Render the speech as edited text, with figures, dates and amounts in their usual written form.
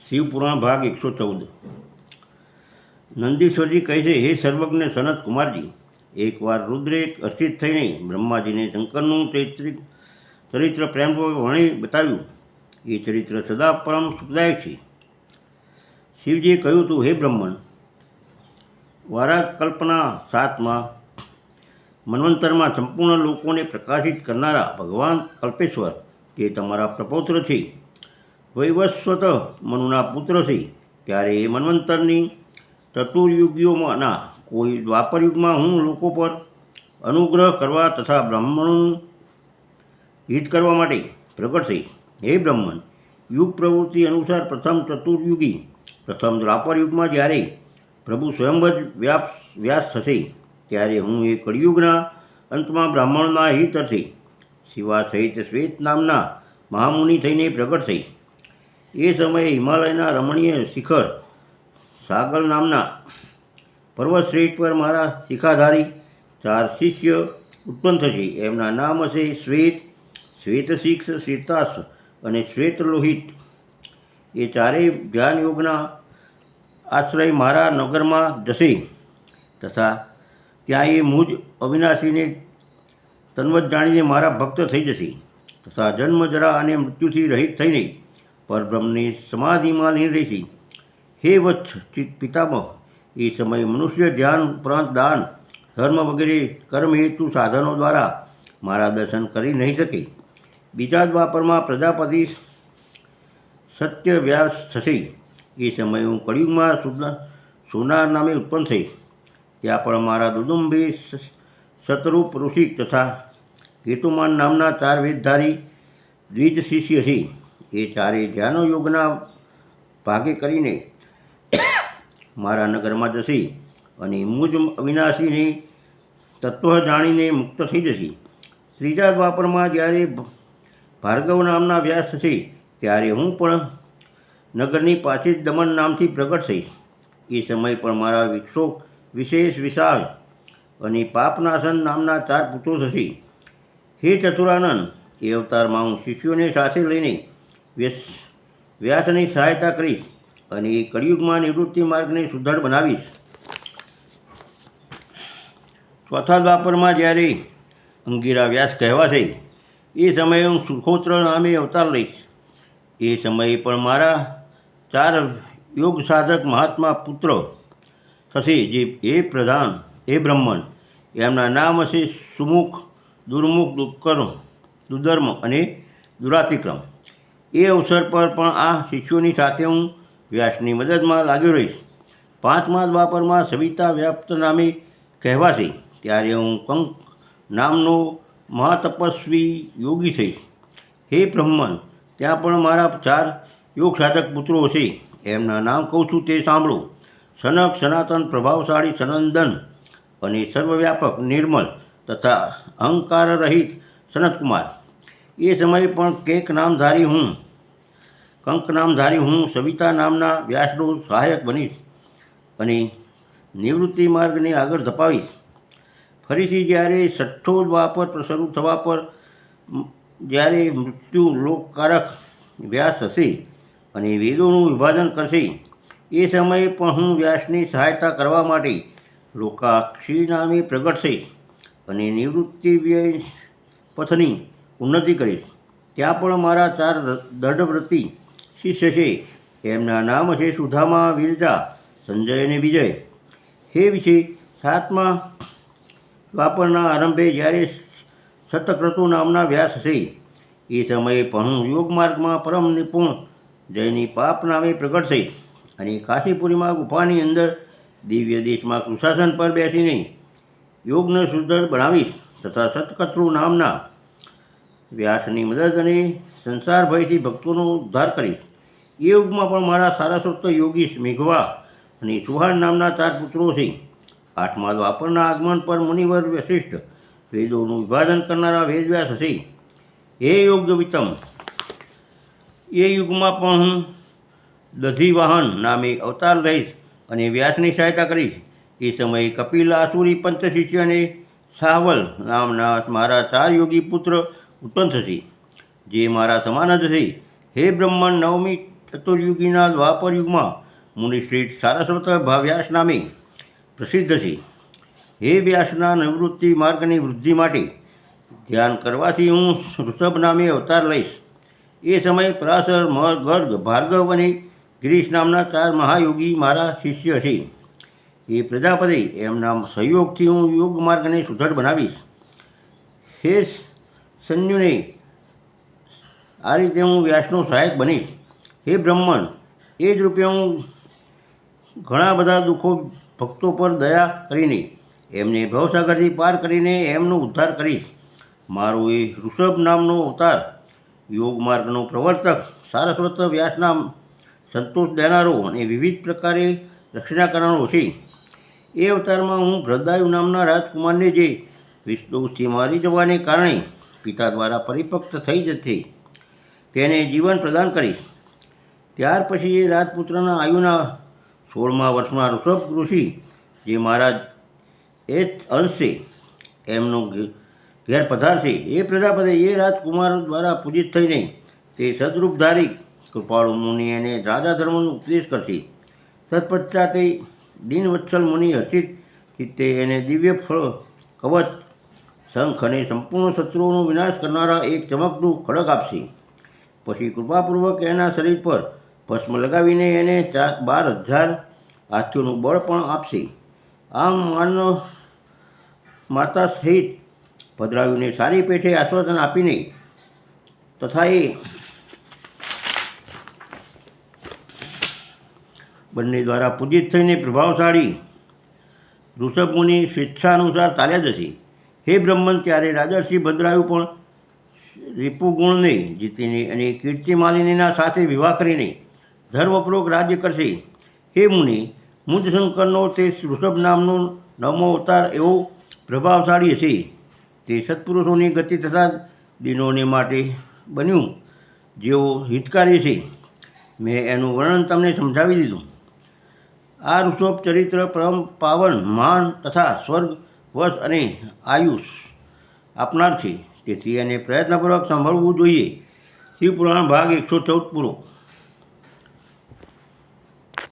શિવપુરાણ ભાગ 114। નંદીશ્વરજી કહે છે, હે સર્વજ્ઞ સનત કુમારજી, એકવાર રુદ્રે અસ્થિત થઈને બ્રહ્માજીને શંકરનું ચરિત્ર પ્રેમપૂર્વક વણી બતાવ્યું। એ ચરિત્ર સદા પરમ સુખદાયક છે। શિવજીએ કહ્યું હતું, હે બ્રહ્મણ, વારાકલ્પના 7માં મન્વંતરમાં સંપૂર્ણ લોકોને પ્રકાશિત કરનારા ભગવાન કલ્પેશ્વર તે તમારા પ્રપૌત્ર છે, વૈવસ્વત મનુના પુત્ર છે। ત્યારે એ મન્વંતરની ચતુર્યુગીઓમાંના કોઈ દ્વાપરયુગમાં હું લોકો પર અનુગ્રહ કરવા તથા બ્રાહ્મણોનું હિત કરવા માટે પ્રગટ થઈશ। હે બ્રહ્મણ, યુગ પ્રવૃત્તિ અનુસાર પ્રથમ ચતુર્યુગી પ્રથમ દ્વાપરયુગમાં જ્યારે પ્રભુ સ્વયં જ વ્યાસ થશે, ત્યારે હું એ કળિયુગના અંતમાં બ્રાહ્મણોના હિત અર્થે શિવા સહિત શ્વેત નામના મહામુનિ થઈને પ્રગટ થઈશ। એ સમયે હિમાલયના રમણીય શિખર સાગર નામના પર્વતશ્રેષ્ઠ પર મારા શિખાધારી 4 શિષ્ય ઉત્પન્ન થશે। એમના નામ હશે શ્વેત, શ્વેતશિક્ષ, શ્વેતાશ અને શ્વેતલોહિત। એ ચારેય ધ્યાન યોગના આશ્રય મારા નગરમાં જશે તથા ત્યાં એ મુજ અવિનાશીને તન્વત જાણીને મારા ભક્ત થઈ જશે તથા જન્મ જરા અને મૃત્યુથી રહિત થઈને પરબ્રહ્મની સમાધિમાં લીન રહેશે। હે વત્સ પિતામહ, એ સમયે મનુષ્ય ધ્યાન ઉપરાંત દાન, ધર્મ વગેરે કર્મ હેતુ સાધનો દ્વારા મારા દર્શન કરી નહીં શકે। બીજા દ્વાપરમાં પ્રજાપતિ સત્યવ્યાસ થશે। એ સમયે હું કળિયુગમાં સોનાર નામે ઉત્પન્ન થઈશ। ત્યાં પણ મારા દુદુંભે શતરૂપ ઋષિક તથા કેતુમાન નામના 4 વેદધારી દ્વિજ શિષ્ય છે। એ ચારેય ધ્યાન યોગના ભાગે કરીને મારા નગરમાં જશે અને મુજ અવિનાશીને તત્વ જાણીને મુક્ત થઈ જશે। ત્રીજા દ્વાપરમાં જ્યારે ભાર્ગવ નામના વ્યાસ થશે, ત્યારે હું પણ નગરની પાછે જ દમન નામથી પ્રગટ થઈશ। એ સમય પણ મારા વિશેષ વિશાળ અને પાપનાશન નામના 4 પુત્રો થશે। હે ચતુરાનંદ, એ અવતારમાં હું શિષ્યોને સાથે લઈને વ્યાસની સહાયતા કરીશ અને એ કળિયુગમાં નિવૃત્તિ માર્ગને સુદૃઢ બનાવીશ। ચોથા દ્વાપરમાં જ્યારે અંગિરા વ્યાસ કહેવાશે, એ સમયે હું સુખોત્ર નામે અવતાર લઈશ। એ સમયે પણ મારા 4 યોગ સાધક મહાત્મા પુત્ર થશે, જે હે બ્રહ્મણ, એમના નામ હશે સુમુખ, દુર્મુખ, દુર્ધર્મ અને દુરાતિક્રમ। એ અવસર પર પણ આ શિષ્યોની સાથે હું વ્યાસની મદદમાં લાગ્યો રહીશ। પાંચમા દ્વાપરમાં સવિતા વ્યાપ્ત નામે કહેવાશે, ત્યારે હું કંક નામનો મહાતપસ્વી યોગી થઈશ। હે બ્રહ્મણ, ત્યાં પણ મારા 4 યોગ સાધક પુત્રો હશે। એમના નામ કહું છું તે સાંભળો: સનક, સનાતન, પ્રભાવશાળી, સનંદન અને સર્વવ્યાપક, નિર્મલ તથા અહંકાર રહિત સનતકુમાર। એ સમયે પણ કંક નામધારી હું સવિતા નામના વ્યાસનો સહાયક બનીશ અને નિવૃત્તિ માર્ગને આગળ ધપાવીશ। ફરીથી જ્યારે 6ઠ્ઠો દ્વાપર શરૂ થવા પર જ્યારે મૃત્યુ લોકકારક વ્યાસ હશે અને વેદોનું વિભાજન કરશે, એ સમયે પણ હું વ્યાસની સહાયતા કરવા માટે લોકાક્ષી નામે પ્રગટ થઈશ અને નિવૃત્તિ પથની ઉન્નતિ કરીશ। ત્યાં પણ મારા 4 દૃઢવ્રતી શિષ્ય છે। એમના નામ છે સુધામા, વિરજા, સંજય અને વિજય। હે વિશે 7મા દ્વાપરના આરંભે જ્યારે શતક્રતુ નામના વ્યાસ હશે, એ સમયે પણ હું યોગમાર્ગમાં પરમ નિપુણ જયની પાપ નામે પ્રગટ થઈશ અને કાશીપુરીમાં ગુફાની અંદર દિવ્ય દેશમાં કૃષાસન પર બેસીને યોગને સુદૃઢ બનાવીશ તથા શતક્રતુ નામના વ્યાસની મદદ અને સંસાર ભયથી ભક્તોનો ઉદ્ધાર કરીશ। એ યુગમાં પણ મારા સારસ્વત યોગીશ, મેઘવા અને સુહાન નામના 4 પુત્રો છે। 8મા દ્વાપરના આગમન પર મુનિવર વશિષ્ઠ વેદોનું વિભાજન કરનારા વેદવ્યાસ હશે। હે યોગવિત્તમ, એ યુગમાં પણ હું દધિવાહન નામે અવતાર લઈશ અને વ્યાસની સહાયતા કરીશ। એ સમયે કપિલ, આસુરી પંચશિષ્ય અને સાહવલ નામના મારા 4 યોગી પુત્ર ઉત્પન્ન થશે, જે મારા સમાન જ છે। હે બ્રહ્મણ, 9મી ચતુર્યુગીના દ્વાપર યુગમાં મુનિશ્રેષ્ઠ સારસ્વત વ્યાસ નામે પ્રસિદ્ધ છે. હે વ્યાસના નિવૃત્તિ માર્ગની વૃદ્ધિ માટે ધ્યાન કરવાથી હું ઋષભ નામે અવતાર લઈશ. એ સમયે પરાશર, ગર્ગ, ભાર્ગવ અને ગિરીશ નામના 4 મહાયોગી મારા શિષ્ય છે. એ પ્રજાપતિ, એમના સહયોગથી હું યોગ માર્ગને સુદૃઢ બનાવીશ. હે સંયુને, આ રીતે હું વ્યાસનો સહાયક બનીશ. હે બ્રહ્મણ, એ જ રૂપે હું ઘણા બધા દુઃખો ભક્તો પર દયા કરીને એમને ભવસાગરથી પાર કરીને એમનો ઉદ્ધાર કરીશ. મારો એ ઋષભ નામનો અવતાર યોગ માર્ગનો પ્રવર્તક, સારસ્વત વ્યાસના સંતોષ દેનારો અને વિવિધ પ્રકારે રક્ષણા કરનારો છે. એ અવતારમાં હું ભદ્રાયુ નામના રાજકુમારને જે વિષદોષથી મારી જવાને કારણે પિતા દ્વારા પરિપક્વ થઈ જશે તેને જીવન પ્રદાન કરીશ. ત્યાર પછી એ રાજપુત્રના આયુના 16મા વર્ષમાં ઋષભ ઋષિ, જે મારા એ જ અંશ છે, એમનો ઘેર પધારશે. એ પ્રજાપતિ, એ રાજકુમાર દ્વારા પૂજિત થઈને તે સદરૂપધારી કૃપાળુ મુનિ એને રાજા ધર્મનો ઉપદેશ કરશે. તત્પશ્ચાત એ દીનવત્સલ મુનિ હર્ષિત ચિત્તે એને દિવ્ય ફળ, કવચ, શંખ અને સંપૂર્ણ શત્રુઓનો વિનાશ કરનારા એક ચમકતું ખડગ આપશે. પછી કૃપાપૂર્વક એના શરીર પર ભસ્મ લગાવીને એને 12,000 હાથીઓનું બળ પણ આપશે. આમ માતા સહિત ભદ્રાયુને સારી પેઠે આશ્વાસન આપીને તથા એ બંને દ્વારા પૂજિત થઈને પ્રભાવશાળી ઋષભ મુનિ સ્વેચ્છાનુસાર ચાલ્યા જશે. હે બ્રહ્મન, ત્યારે રાજર્ષિ ભદ્રાયુ પણ રિપુગુણને જીતીને અને કીર્તિમાલિનીના સાથે વિવાહ કરીને ધર્મપૂર્વક રાજ્ય કરશે. હે મુનિ, મુંજશંકરનો તે ઋષભ નામનો 9મો અવતાર એવો પ્રભાવશાળી હશે. તે સત્પુરુષોની ગતિ તથા દિનોને માટે બન્યું, જેઓ હિતકારી છે. મેં એનું વર્ણન તમને સમજાવી દીધું. આ ઋષભ ચરિત્ર પરમ પાવન, મહાન તથા સ્વર્ગ, વશ અને આયુષ આપનાર છે. તેથી એને પ્રયત્નપૂર્વક સાંભળવું જોઈએ. શિવપુરાણ ભાગ 114 પૂરો.